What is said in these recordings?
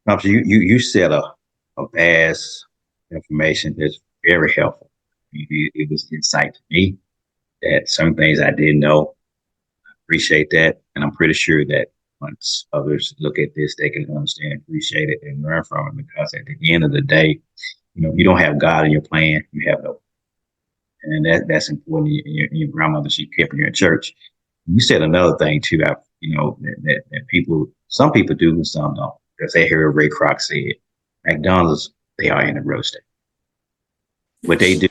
Thompson, you said a vast information that's very helpful. It was insight to me that some things I didn't know. Appreciate that, and I'm pretty sure that once others look at this, they can understand, appreciate it, and learn from it. Because at the end of the day, you don't have God in your plan, you have no, and that's important. Your grandmother, she kept you in church. You said another thing too. That people, some people do and some don't, because they heard Ray Kroc said, McDonald's, they are in the real estate. What they do,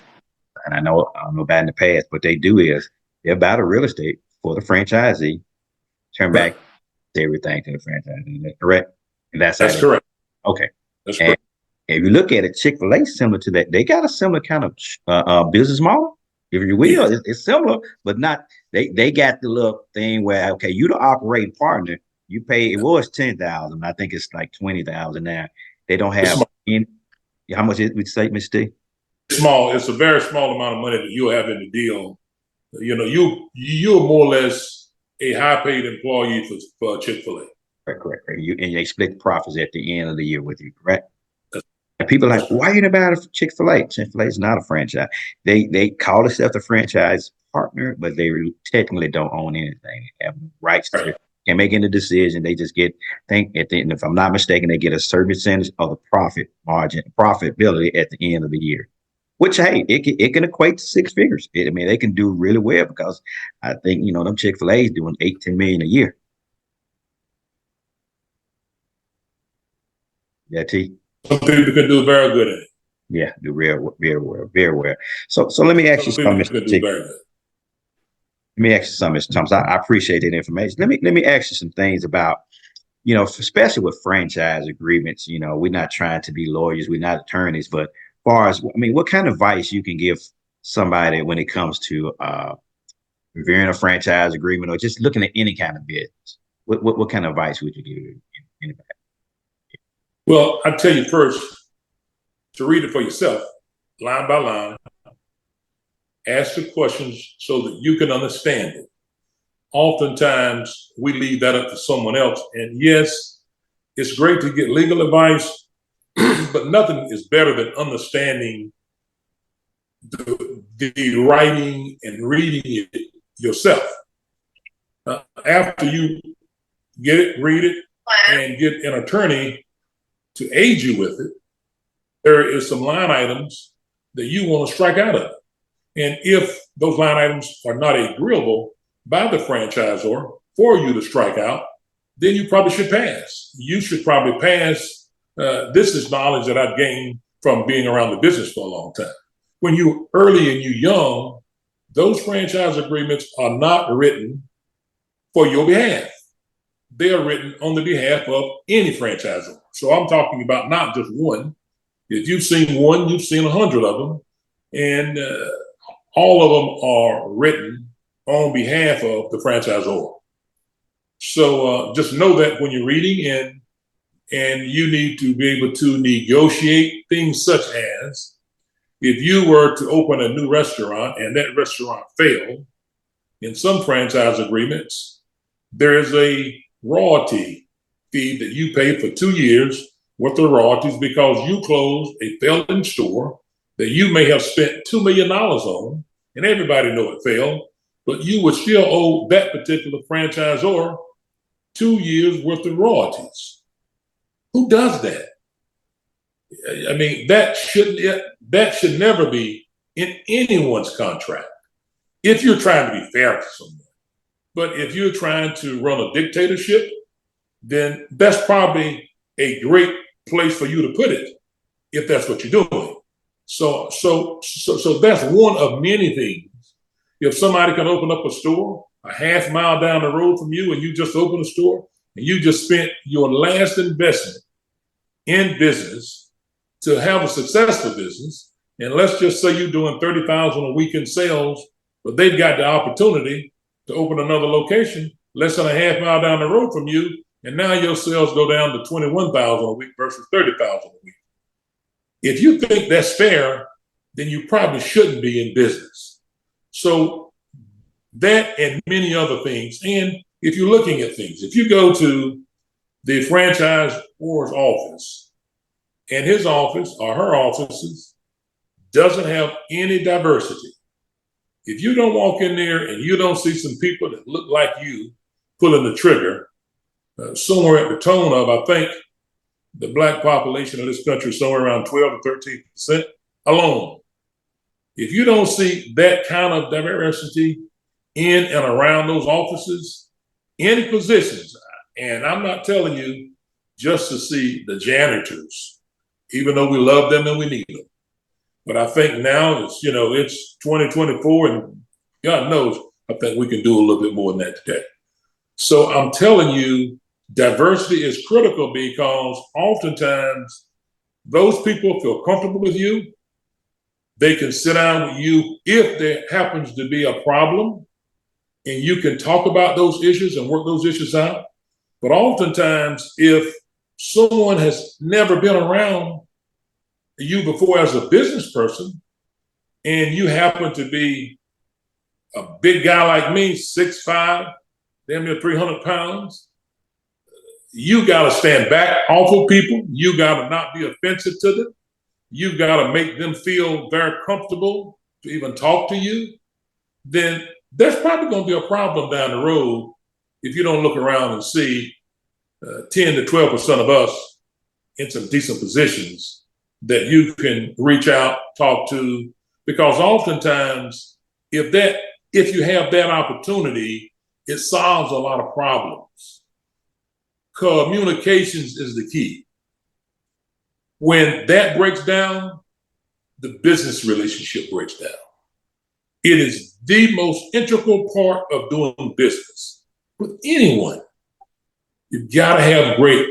and I don't know about in the past, what they do is they're about a real estate for the franchisee, turn Right. back everything to the franchisee. Is that correct? And that's how That's correct. okay. That's And correct. if you look at it, Chick-fil-A is similar to that. They got a similar kind of business model, if you will. Yeah. It's similar, but not. They got the little thing where, okay, you the operating partner, you pay. It was 10,000. I think it's like 20,000 now. They don't It's have small. any. How much would you say, Mr. D? Small. It's a very small amount of money that you have in the deal. You're more or less a high paid employee for Chick-fil-A. Correct. And they split the profits at the end of the year with you, correct? That's, And people are that's like, why are you about a Chick-fil-A? Chick-fil-A is not a franchise. They call themselves a franchise partner, but they technically don't own anything. They have no rights to right. can't make any decision. They just think at the end, if I'm not mistaken, they get a certain percentage of the profit margin, profitability at the end of the year. Which, hey, it can equate to six figures. I mean, they can do really well, because I think them Chick-fil-A is doing 8-10 million a year. Yeah, T. Some people can do very good at it. Yeah, do very well, very well. So let me ask you Some people something, can Mr. do T. very good. Let me ask you something, Mr. Thompson. I appreciate that information. Let me ask you some things about, especially with franchise agreements. We're not trying to be lawyers, we're not attorneys, but as far as, I mean, what kind of advice you can give somebody when it comes to reviewing a franchise agreement, or just looking at any kind of business? What kind of advice would you give anybody? Well, I tell you first to read it for yourself, line by line. Ask the questions so that you can understand it. Oftentimes, we leave that up to someone else. And yes, it's great to get legal advice, but nothing is better than understanding the writing and reading it yourself. After you get it, read it, and get an attorney to aid you with it, there is some line items that you want to strike out of. And if those line items are not agreeable by the franchisor for you to strike out, then you probably should pass. You should probably pass. This is knowledge that I've gained from being around the business for a long time. When you're early and you're young, those franchise agreements are not written for your behalf. They are written on the behalf of any franchisor. So I'm talking about not just one. If you've seen one, you've seen 100 of them. And all of them are written on behalf of the franchisor. So just know that when you're reading, and you need to be able to negotiate things such as, if you were to open a new restaurant and that restaurant failed, in some franchise agreements, there is a royalty fee that you pay for 2 years worth of royalties because you closed a failing store that you may have spent $2 million on, and everybody know it failed, but you would still owe that particular franchisor 2 years worth of royalties. Who does that? I mean, that should never be in anyone's contract if you're trying to be fair to someone. But if you're trying to run a dictatorship, then that's probably a great place for you to put it, if that's what you're doing. So that's one of many things. If somebody can open up a store a half mile down the road from you, and you just open a store and you just spent your last investment in business to have a successful business, and let's just say you're doing 30,000 a week in sales, but they've got the opportunity to open another location less than a half mile down the road from you, and now your sales go down to 21,000 a week versus 30,000 a week. If you think that's fair, then you probably shouldn't be in business. So that and many other things. And if you're looking at things, if you go to the franchisor's office and his office or her offices doesn't have any diversity, if you don't walk in there and you don't see some people that look like you pulling the trigger, somewhere at the tone of, I think, the black population of this country is somewhere around 12 to 13% alone. If you don't see that kind of diversity in and around those offices, any positions, and I'm not telling you just to see the janitors, even though we love them and we need them. But I think now it's 2024 and God knows, I think we can do a little bit more than that today. So I'm telling you, diversity is critical because oftentimes those people feel comfortable with you. They can sit down with you if there happens to be a problem and you can talk about those issues and work those issues out. But oftentimes, if someone has never been around you before as a business person and you happen to be a big guy like me, 6'5", damn near 300 pounds, you got to stand back off of people. You got to not be offensive to them. You got to make them feel very comfortable to even talk to you. Then there's probably going to be a problem down the road if you don't look around and see 10 to 12% of us in some decent positions that you can reach out, talk to, because oftentimes if you have that opportunity, it solves a lot of problems. Communications is the key. When that breaks down, the business relationship breaks down. It is the most integral part of doing business with anyone. You've got to have great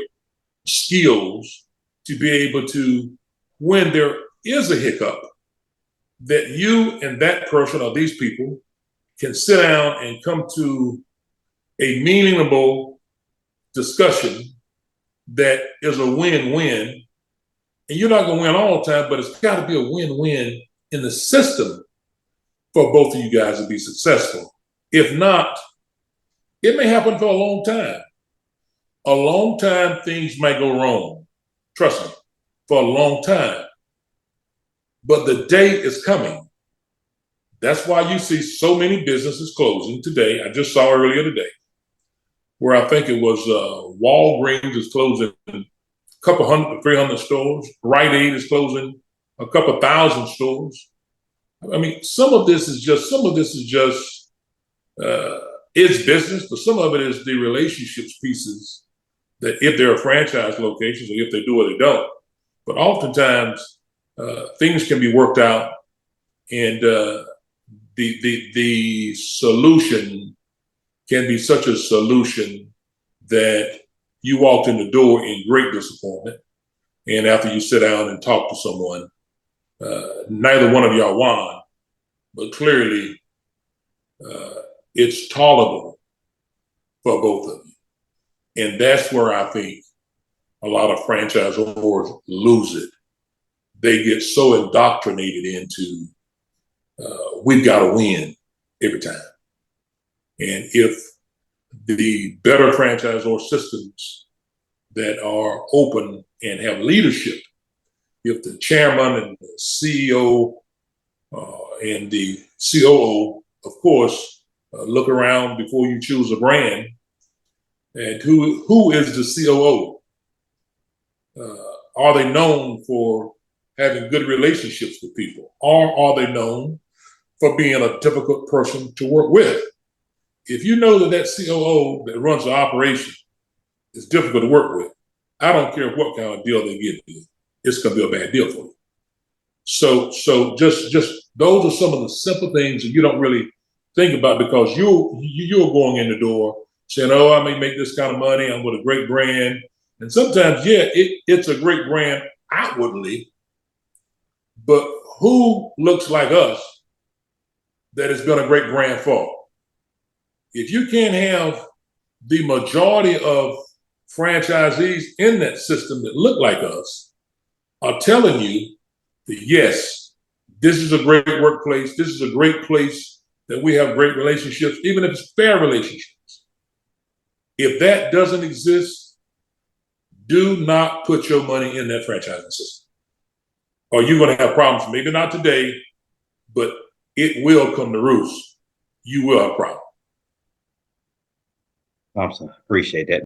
skills to be able to, when there is a hiccup, that you and that person or these people can sit down and come to a meaningful discussion that is a win-win. And you're not going to win all the time, but it's got to be a win-win in the system for both of you guys to be successful. If not, it may happen for a long time. A long time, things might go wrong. Trust me, for a long time. But the day is coming. That's why you see so many businesses closing today. I just saw earlier today where I think it was Walgreens is closing a couple 100 to 300 stores. Rite Aid is closing a couple thousand stores. I mean, some of this is just it's business, but some of it is the relationships pieces that if there are franchise locations or if they do or they don't. But oftentimes things can be worked out, and the solution can be such a solution that you walked in the door in great disappointment, and after you sit down and talk to someone, neither one of y'all won, but clearly it's tolerable for both of you. And that's where I think a lot of franchisors lose it. They get so indoctrinated into we've got to win every time. And if the better franchisor systems that are open and have leadership, if the chairman and the CEO and the COO, of course, look around before you choose a brand, and who is the COO? Are they known for having good relationships with people? Or are they known for being a difficult person to work with? If you know that COO that runs the operation is difficult to work with, I don't care what kind of deal they give you, it's going to be a bad deal for you. So just those are some of the simple things that you don't really think about, because you're going in the door saying, oh, I may make this kind of money, I'm with a great brand. And sometimes, yeah, it's a great brand outwardly, but who looks like us that has been a great brand for? If you can't have the majority of franchisees in that system that look like us are telling you that, yes, this is a great workplace, this is a great place that we have great relationships, even if it's fair relationships. If that doesn't exist, do not put your money in that franchising system, or you're going to have problems. Maybe not today, but it will come to roost. You will have problems. Thompson, appreciate that.